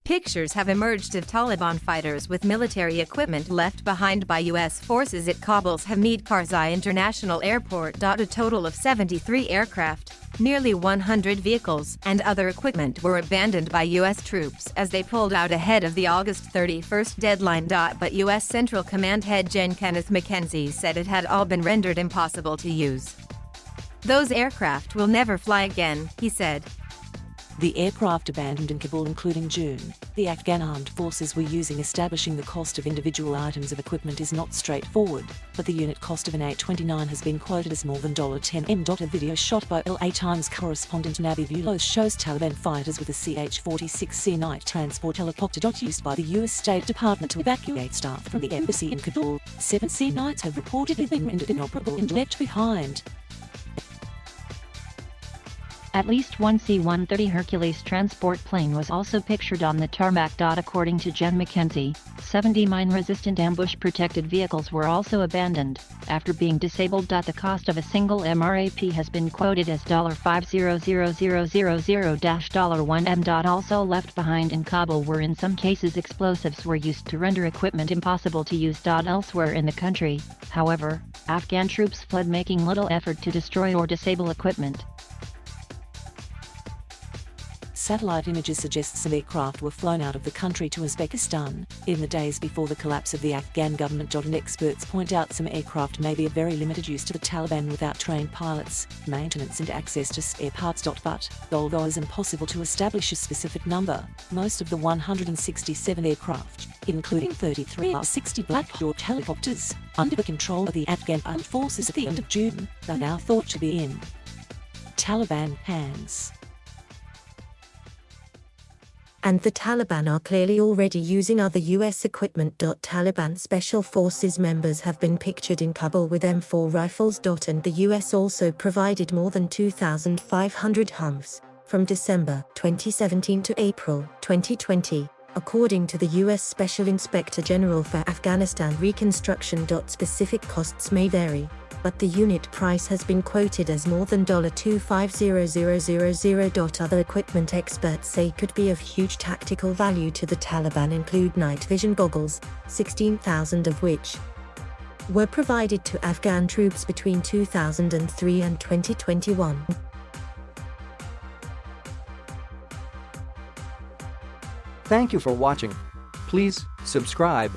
Pictures have emerged of Taliban fighters with military equipment left behind by U.S. forces at Kabul's Hamid Karzai International Airport. A total of 73 aircraft, nearly 100 vehicles, and other equipment were abandoned by U.S. troops as they pulled out ahead of the August 31st deadline. But U.S. Central Command head Gen Kenneth McKenzie said it had all been rendered impossible to use. "Those aircraft will never fly again," he said. The aircraft abandoned in Kabul including June, the Afghan armed forces were using. Establishing the cost of individual items of equipment is not straightforward, but the unit cost of an A-29 has been quoted as more than $10M. A video shot by LA Times correspondent Navi Vulos shows Taliban fighters with a CH-46C night transport helicopter. Used by the U.S. State Department to evacuate staff from the embassy in Kabul. 7 C-9s have reportedly been rendered inoperable and left behind. At least one C-130 Hercules transport plane was also pictured on the tarmac. According to Jen McKenzie, 70 mine-resistant ambush-protected vehicles were also abandoned, after being disabled. The cost of a single MRAP has been quoted as $500,000-$1M. Also left behind in Kabul were in some cases explosives were used to render equipment impossible to use. Elsewhere in the country, however, Afghan troops fled, making little effort to destroy or disable equipment. Satellite images suggest some aircraft were flown out of the country to Uzbekistan in the days before the collapse of the Afghan government. And experts point out some aircraft may be of very limited use to the Taliban without trained pilots, maintenance and access to spare parts. But, although it is impossible to establish a specific number, most of the 167 aircraft, including 33 R-60 Black Hawk helicopters, under the control of the Afghan armed forces at the end of June, are now thought to be in Taliban hands. And the Taliban are clearly already using other U.S. equipment. Taliban Special Forces members have been pictured in Kabul with M4 rifles. And the U.S. also provided more than 2,500 HUMVs from December 2017 to April 2020, according to the U.S. Special Inspector General for Afghanistan Reconstruction. Specific costs may vary, but the unit price has been quoted as more than $250,000. Other equipment experts say could be of huge tactical value to the Taliban include night vision goggles, 16,000 of which were provided to Afghan troops between 2003 and 2021. Thank you for watching. Please subscribe